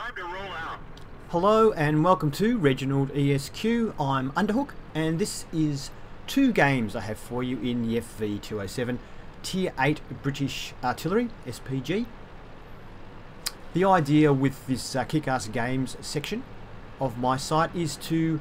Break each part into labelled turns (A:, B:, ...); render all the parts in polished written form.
A: Time to roll out.
B: Hello and welcome to ReginaldESQ. I'm Underhook and this is two games I have for you in the FV207 Tier 8 British Artillery SPG. The idea with this Kickass Games section of my site is to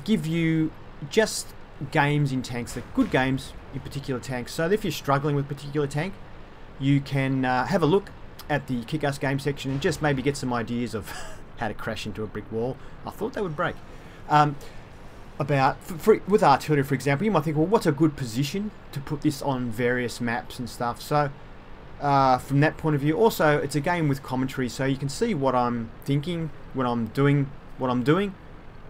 B: give you just games in tanks, that good games in particular tanks, so that if you're struggling with a particular tank you can have a look at the Kickass game section and just maybe get some ideas of how to crash into a brick wall. I thought they would break. With artillery, for example, you might think, well, what's a good position to put this on various maps and stuff? So from that point of view, also it's a game with commentary, so you can see what I'm thinking when I'm doing what I'm doing,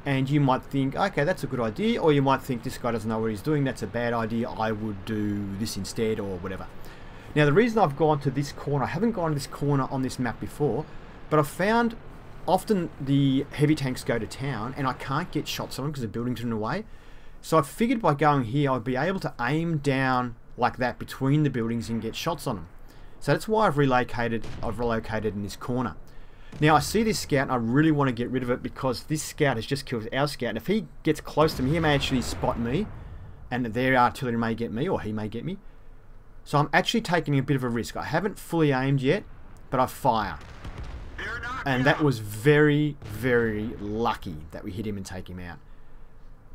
B: and you might think, okay, that's a good idea, or you might think this guy doesn't know what he's doing, that's a bad idea, I would do this instead, or whatever. Now the reason I've gone to this corner, I haven't gone to this corner on this map before, but I've found often the heavy tanks go to town and I can't get shots on them because the buildings are in the way. So I figured by going here I'd be able to aim down like that between the buildings and get shots on them. So that's why I've relocated in this corner. Now I see this scout and I really want to get rid of it because this scout has just killed our scout, and if he gets close to me he may actually spot me and their artillery may get me, or he may get me. So I'm actually taking a bit of a risk. I haven't fully aimed yet, but I fire. And that was very, very lucky that we hit him and take him out.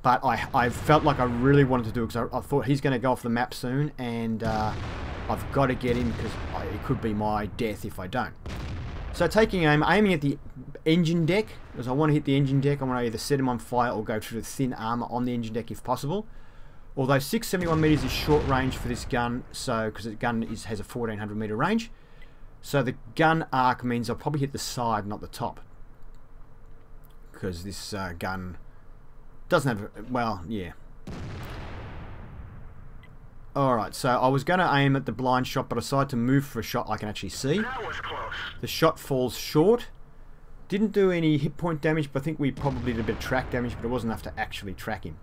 B: But I felt like I really wanted to do it because I thought he's going to go off the map soon, and I've got to get him because it could be my death if I don't. So taking aim, aiming at the engine deck, because I want to hit the engine deck. I want to either set him on fire or go through the thin armour on the engine deck if possible. Although 671 metres is short range for this gun, so because the gun has a 1400 metre range, so the gun arc means I'll probably hit the side, not the top, because this gun doesn't have, well, yeah. Alright, so I was going to aim at the blind shot, but I decided to move for a shot I can actually see.
A: That was close. The
B: shot falls short. Didn't do any hit point damage, but I think we probably did a bit of track damage, but it wasn't enough to actually track him.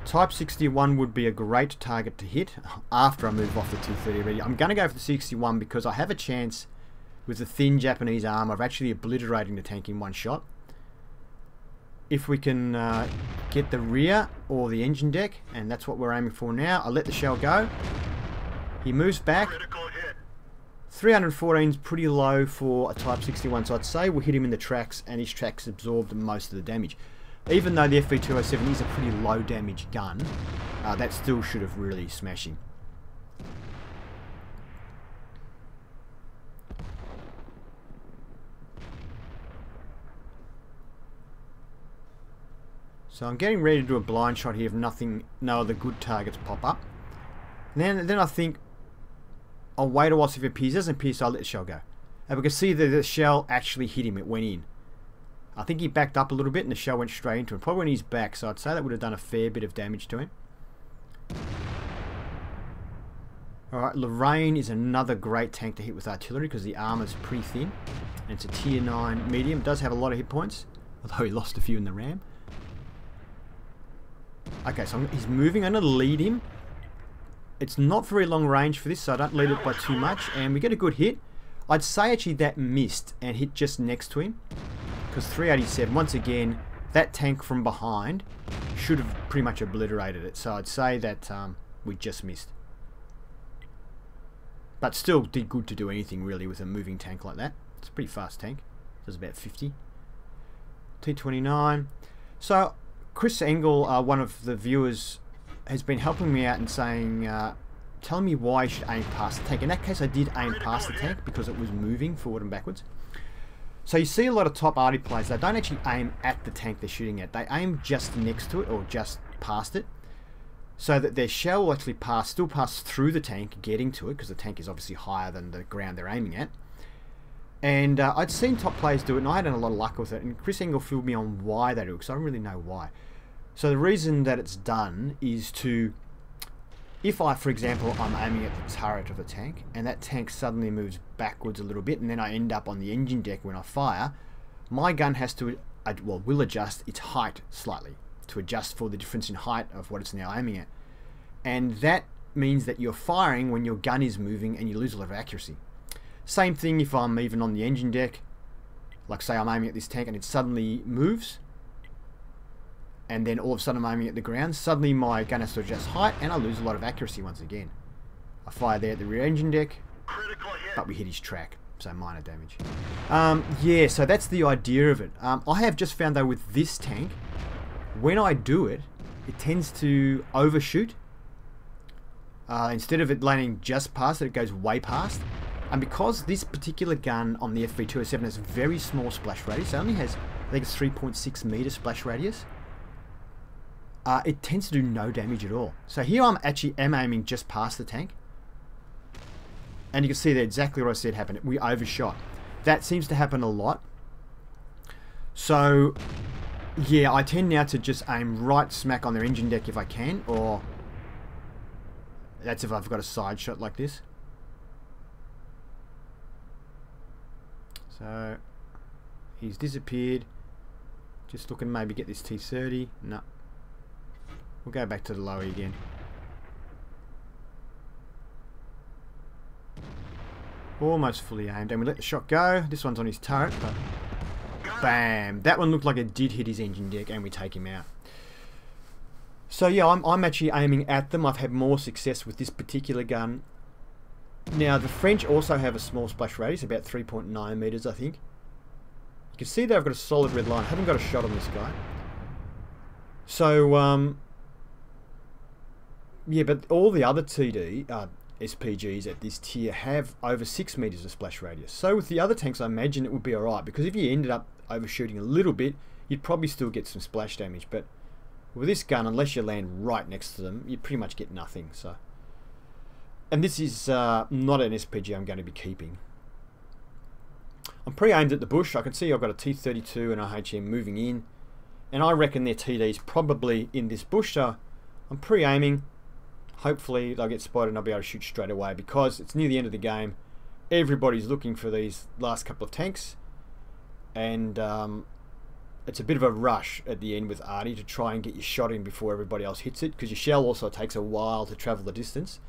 B: Type 61 would be a great target to hit after I move off the 230 already. I'm going to go for the 61 because I have a chance with the thin Japanese armor of actually obliterating the tank in one shot. If we can get the rear or the engine deck, and that's what we're aiming for now. I'll let the shell go. He moves back. 314 is pretty low for a Type 61, so I'd say we'll hit him in the tracks, and his tracks absorbed most of the damage. Even though the FV207 is a pretty low damage gun, that still should have really smashed him. So I'm getting ready to do a blind shot here if no other good targets pop up. And then I think I'll wait a while, see if it appears. If it doesn't appear, so I'll let the shell go. And we can see that the shell actually hit him, it went in. I think he backed up a little bit and the shell went straight into him. Probably when he's back, so I'd say that would have done a fair bit of damage to him. Alright, Lorraine is another great tank to hit with artillery because the armor's pretty thin. And it's a tier 9 medium. It does have a lot of hit points, although he lost a few in the ram. Okay, so he's moving. I'm going to lead him. It's not very long range for this, so I don't lead it by too much. And we get a good hit. I'd say actually that missed and hit just next to him. Because 387, once again, that tank from behind should have pretty much obliterated it. So I'd say that we just missed. But still did good to do anything really with a moving tank like that. It's a pretty fast tank. Does about 50. T29. So Chris Engel, one of the viewers, has been helping me out and saying, telling me why I should aim past the tank. In that case I did aim past the tank because it was moving forward and backwards. So you see a lot of top arty players, they don't actually aim at the tank they're shooting at. They aim just next to it or just past it. So that their shell will actually still pass through the tank, getting to it, because the tank is obviously higher than the ground they're aiming at. And I'd seen top players do it, and I had a lot of luck with it. And Chris Engel filled me on why they do it, because I don't really know why. So the reason that it's done is to, if I, for example, I'm aiming at the turret of the tank, and that tank suddenly moves backwards a little bit, and then I end up on the engine deck when I fire, my gun has to, will adjust its height slightly, to adjust for the difference in height of what it's now aiming at. And that means that you're firing when your gun is moving and you lose a lot of accuracy. Same thing if I'm even on the engine deck. Like say I'm aiming at this tank and it suddenly moves. And then all of a sudden I'm aiming at the ground. Suddenly my gun has to adjust height and I lose a lot of accuracy once again. I fire there at the rear engine deck. But we hit his track. So minor damage. Yeah, so that's the idea of it. I have just found though with this tank, when I do it, it tends to overshoot. Instead of it landing just past it, it goes way past. And because this particular gun on the FV207 has very small splash radius, it only has, I think it's 3.6 meter splash radius, it tends to do no damage at all. So here I'm actually aiming just past the tank. And you can see there exactly what I said happened. We overshot. That seems to happen a lot. So, yeah, I tend now to just aim right smack on their engine deck if I can, or that's if I've got a side shot like this. So, he's disappeared. Just looking to maybe get this T30. No. We'll go back to the lowy again. Almost fully aimed, and we let the shot go. This one's on his turret, but bam! That one looked like it did hit his engine deck, and we take him out. So yeah, I'm actually aiming at them. I've had more success with this particular gun. Now, the French also have a small splash radius, about 3.9 meters, I think. You can see that I've got a solid red line. I haven't got a shot on this guy. So, yeah, but all the other SPGs at this tier have over 6 meters of splash radius. So with the other tanks, I imagine it would be alright, because if you ended up overshooting a little bit, you'd probably still get some splash damage. But with this gun, unless you land right next to them, you pretty much get nothing. So. And this is not an SPG I'm going to be keeping. I'm pre-aimed at the bush. I can see I've got a T32 and a HM moving in. And I reckon their TD's probably in this bush. So I'm pre-aiming. Hopefully they'll get spotted and I'll be able to shoot straight away, because it's near the end of the game. Everybody's looking for these last couple of tanks. And it's a bit of a rush at the end with Artie to try and get your shot in before everybody else hits it, because your shell also takes a while to travel the distance.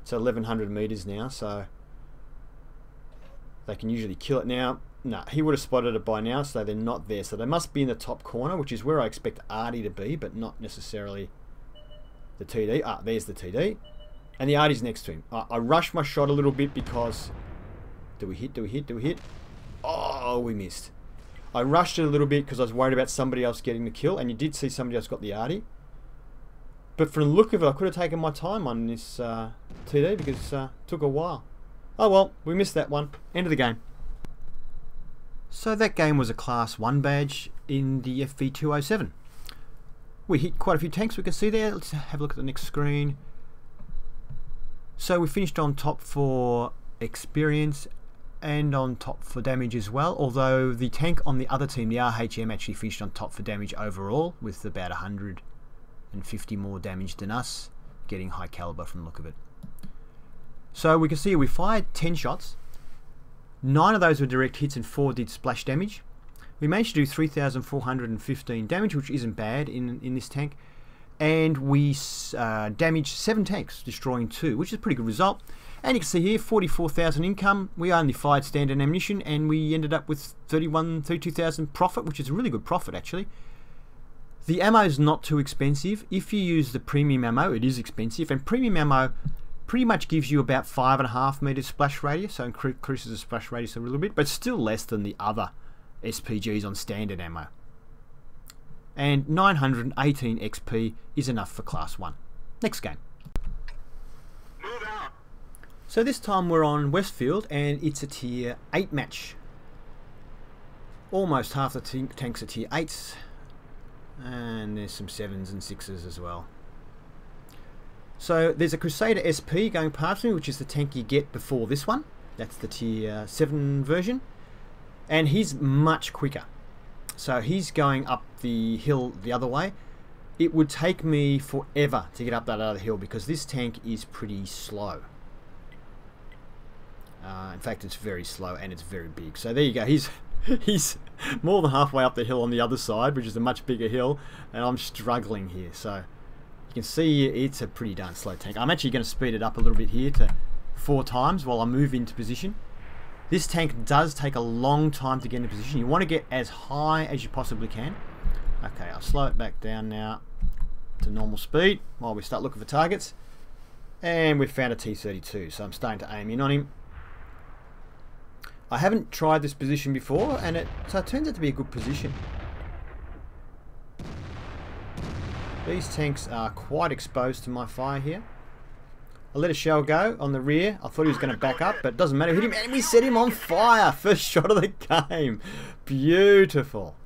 B: It's 1100 meters now, so they can usually kill it now. No, he would have spotted it by now, so they're not there. So they must be in the top corner, which is where I expect Artie to be, but not necessarily the TD. Ah, there's the TD. And the Artie's next to him. I rushed my shot a little bit because... Do we hit? Do we hit? Do we hit? Oh, we missed. I rushed it a little bit because I was worried about somebody else getting the kill, and you did see somebody else got the Artie. But from the look of it, I could have taken my time on this TD, because it took a while. Oh well, we missed that one. End of the game. So that game was a Class 1 badge in the FV207. We hit quite a few tanks we can see there. Let's have a look at the next screen. So we finished on top for experience and on top for damage as well, although the tank on the other team, the RHM, actually finished on top for damage overall with about 150 more damage than us, getting high caliber from the look of it. So we can see we fired 10 shots. 9 of those were direct hits and 4 did splash damage. We managed to do 3,415 damage, which isn't bad in this tank. And we damaged 7 tanks, destroying 2, which is a pretty good result. And you can see here, 44,000 income. We only fired standard ammunition, and we ended up with 32,000 profit, which is a really good profit actually. The ammo is not too expensive. If you use the premium ammo, it is expensive, and premium ammo pretty much gives you about 5.5 meters splash radius, so increases the splash radius a little bit, but still less than the other SPGs on standard ammo. And 918 XP is enough for Class 1. Next game.
A: Move out.
B: So this time we're on Westfield, and it's a tier 8 match. Almost half the tanks are tier 8s, and there's some 7s and 6s as well. So there's a Crusader SP going past me, which is the tank you get before this one. That's the tier 7 version. And he's much quicker. So he's going up the hill the other way. It would take me forever to get up that other hill because this tank is pretty slow. In fact, it's very slow and it's very big. So there you go. He's more than halfway up the hill on the other side, which is a much bigger hill, and I'm struggling here. So you can see it's a pretty darn slow tank. I'm actually going to speed it up a little bit here to 4 times while I move into position. This tank does take a long time to get into position. You want to get as high as you possibly can. Okay, I'll slow it back down now to normal speed while we start looking for targets. And we've found a T-32, so I'm starting to aim in on him. I haven't tried this position before, and so it turns out to be a good position. These tanks are quite exposed to my fire here. I let a shell go on the rear. I thought he was going to back up, but it doesn't matter. Hit him, and we set him on fire. First shot of the game. Beautiful.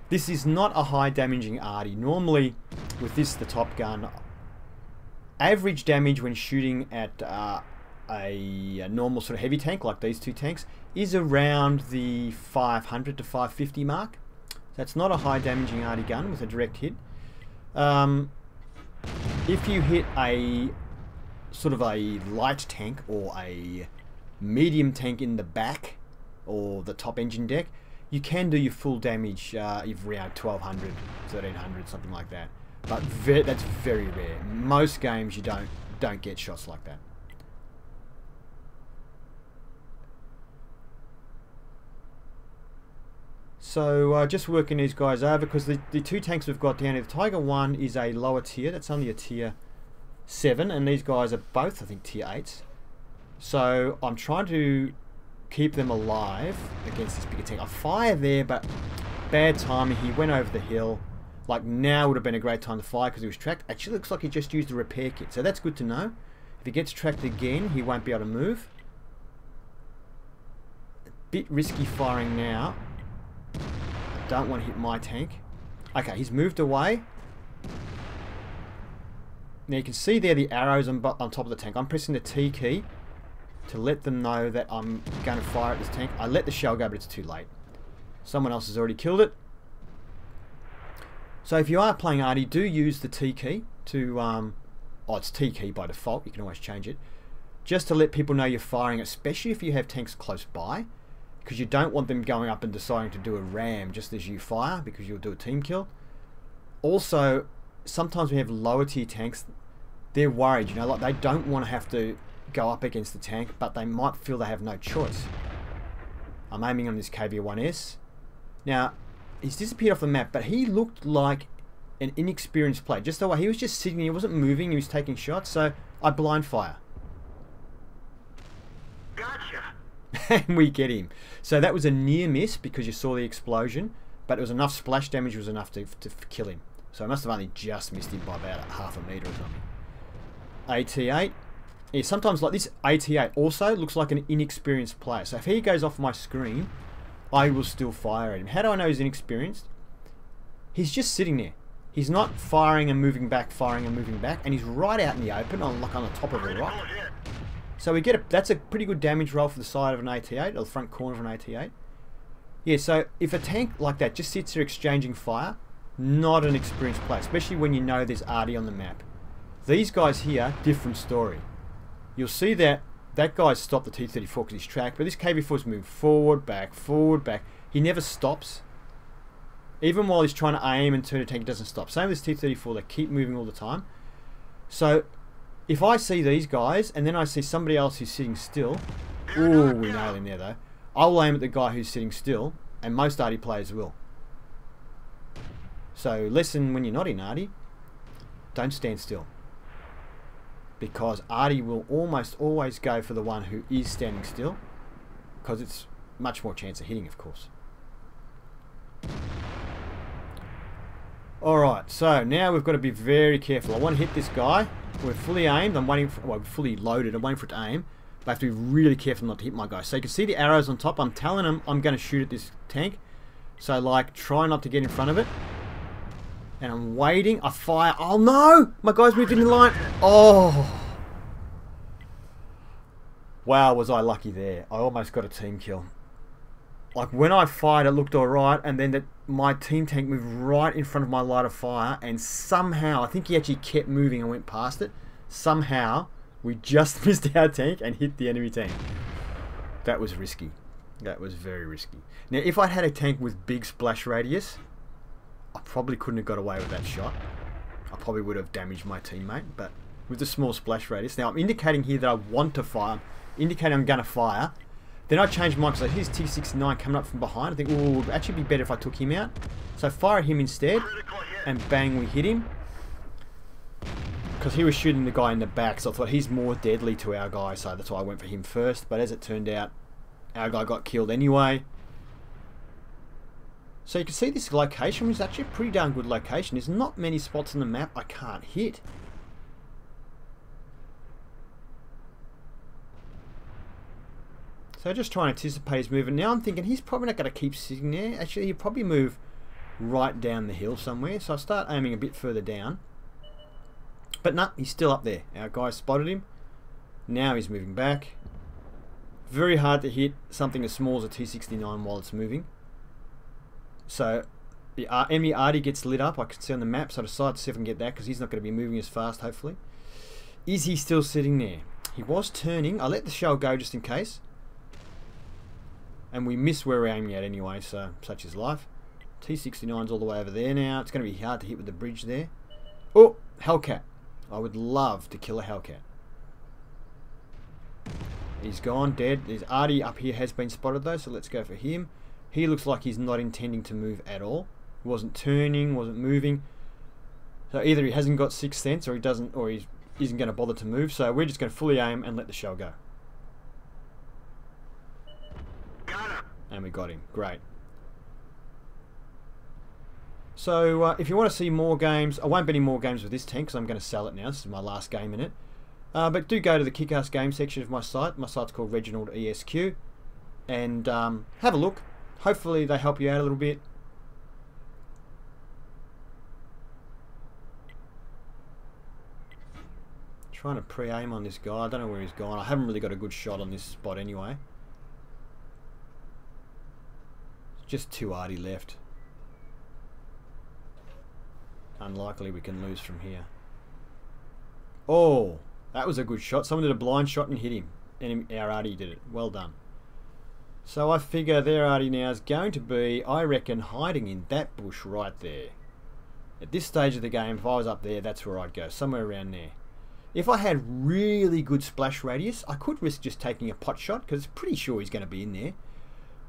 B: This is not a high damaging arty. Normally, with this, the Top Gun, average damage when shooting at a normal sort of heavy tank like these two tanks is around the 500 to 550 mark. That's not a high damaging arty gun with a direct hit. If you hit a sort of a light tank or a medium tank in the back or the top engine deck, you can do your full damage around 1200, 1300, something like that. But that's very rare. Most games you don't get shots like that. So just working these guys over, because the two tanks we've got down here, the Tiger 1 is a lower tier. That's only a tier 7, and these guys are both, I think, tier 8s. So I'm trying to keep them alive against this bigger tank. I fire there, but bad timing. He went over the hill. Like, now would have been a great time to fire because he was tracked. Actually, looks like he just used a repair kit, so that's good to know. If he gets tracked again, he won't be able to move. A bit risky firing now. I don't want to hit my tank. Okay, he's moved away. Now you can see there the arrows on top of the tank. I'm pressing the T key to let them know that I'm going to fire at this tank. I let the shell go, but it's too late. Someone else has already killed it. So if you are playing arty, do use the T key to... oh, it's T key by default. You can always change it. Just to let people know you're firing, especially if you have tanks close by. Because you don't want them going up and deciding to do a ram just as you fire, because you'll do a team kill. Also, sometimes we have lower tier tanks. They're worried, you know, like they don't want to have to go up against the tank, but they might feel they have no choice. I'm aiming on this KV1S. Now, he's disappeared off the map, but he looked like an inexperienced player. Just the way he was just sitting, he wasn't moving, he was taking shots, so I blind fire.
A: Gotcha.
B: And we get him. So that was a near miss because you saw the explosion, but it was enough splash damage was enough to kill him. So I must have only just missed him by about half a meter or something. AT8. Yeah, sometimes like this AT8 also looks like an inexperienced player. So if he goes off my screen, I will still fire at him. How do I know he's inexperienced? He's just sitting there. He's not firing and moving back, and he's right out in the open, like on the top of a rock. So we get that's a pretty good damage roll for the side of an AT8, or the front corner of an AT8. Yeah, so if a tank like that just sits there exchanging fire, not an experienced player, especially when you know there's arty on the map. These guys here, different story. You'll see that that guy's stopped the T-34 because he's tracked, but this KV4's moving forward, back, forward, back. He never stops. Even while he's trying to aim and turn a tank, he doesn't stop. Same with this T-34, they keep moving all the time. So if I see these guys, and then I see somebody else who's sitting still, ooh, we nail him there though. I'll aim at the guy who's sitting still, and most arty players will. So lesson when you're not in arty, don't stand still. Because arty will almost always go for the one who is standing still, because it's much more chance of hitting, of course. Alright, so now we've got to be very careful. I want to hit this guy. We're fully aimed. I'm waiting for, well, fully loaded. I'm waiting for it to aim. But I have to be really careful not to hit my guy. So you can see the arrows on top. I'm telling him I'm going to shoot at this tank. So like, try not to get in front of it. And I'm waiting. I fire. Oh no! My guy's moved in line. Oh! Wow, was I lucky there. I almost got a team kill. Like when I fired, it looked alright, and then my team tank moved right in front of my line of fire, and somehow, I think he actually kept moving and went past it. Somehow, we just missed our tank and hit the enemy tank. That was risky. That was very risky. Now, if I had a tank with big splash radius, I probably couldn't have got away with that shot. I probably would have damaged my teammate, but with the small splash radius. Now, I'm indicating here that I want to fire. I'm indicating I'm going to fire. Then I changed mine because here's T69 coming up from behind. I think, oh, it would actually be better if I took him out. So fire at him instead, and bang, we hit him. Because he was shooting the guy in the back, so I thought he's more deadly to our guy, so that's why I went for him first. But as it turned out, our guy got killed anyway. So you can see this location was actually a pretty darn good location. There's not many spots on the map I can't hit. So just trying to anticipate his movement. Now I'm thinking he's probably not going to keep sitting there. Actually, he'll probably move right down the hill somewhere. So I start aiming a bit further down. But no, he's still up there. Our guy spotted him. Now he's moving back. Very hard to hit something as small as a T69 while it's moving. So the enemy Artie gets lit up. I can see on the map. So I decide to see if I can get that because he's not going to be moving as fast, hopefully. Is he still sitting there? He was turning. I let the shell go just in case. And we miss where we're aiming at anyway, so such is life. T69's all the way over there now. It's going to be hard to hit with the bridge there. Oh, Hellcat. I would love to kill a Hellcat. He's gone, dead. There's Artie up here has been spotted though, so let's go for him. He looks like he's not intending to move at all. He wasn't turning, wasn't moving. So either he hasn't got sixth sense or he doesn't, or he isn't going to bother to move. So we're just going to fully aim and let the shell go. And we got him. Great. So if you want to see more games, I won't be any more games with this tank because I'm going to sell it now. This is my last game in it. But do go to the Kickass game section of my site. My site's called ReginaldESQ. And have a look. Hopefully they help you out a little bit. Trying to pre-aim on this guy. I don't know where he's gone. I haven't really got a good shot on this spot anyway. Just 2 Artie left. Unlikely we can lose from here. Oh, that was a good shot. Someone did a blind shot and hit him. And our Artie did it. Well done. So I figure their Artie now is going to be, I reckon, hiding in that bush right there. At this stage of the game, if I was up there, that's where I'd go. Somewhere around there. If I had really good splash radius, I could risk just taking a pot shot because I'm pretty sure he's going to be in there.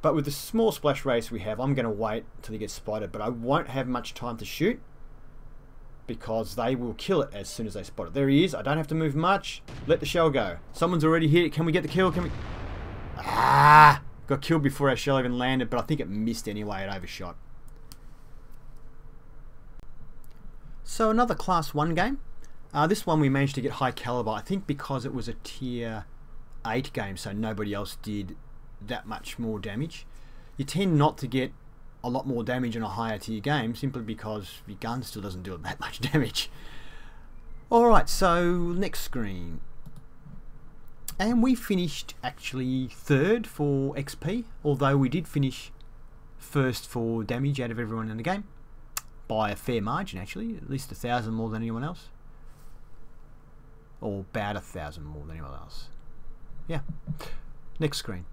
B: But with the small splash radius we have, I'm going to wait until he gets spotted. But I won't have much time to shoot because they will kill it as soon as they spot it. There he is. I don't have to move much. Let the shell go. Someone's already hit. Can we get the kill? Can we? Ah! Got killed before our shell even landed, but I think it missed anyway. It overshot. So another Class 1 game. This one we managed to get high caliber, I think because it was a Tier 8 game, so nobody else did that much more damage. You tend not to get a lot more damage in a higher tier game simply because your gun still doesn't do that much damage. Alright, so next screen. And we finished actually 3rd for XP, although we did finish 1st for damage out of everyone in the game. By a fair margin actually, at least 1,000 more than anyone else. Or about 1,000 more than anyone else. Yeah. Next screen.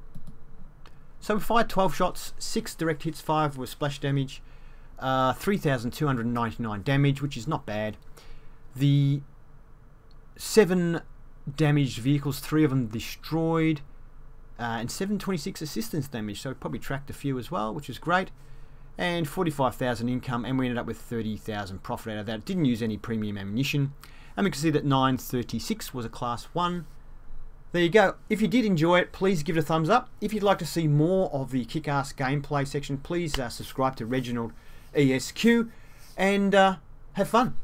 B: So we fired 12 shots, 6 direct hits, 5 were splash damage, 3,299 damage, which is not bad. The 7 damaged vehicles, 3 of them destroyed, and 726 assistance damage, so we probably tracked a few as well, which is great. And 45,000 income, and we ended up with 30,000 profit out of that. Didn't use any premium ammunition. And we can see that 936 was a Class 1. There you go. If you did enjoy it, please give it a thumbs up. If you'd like to see more of the Kickass gameplay section, please subscribe to ReginaldESQ and have fun.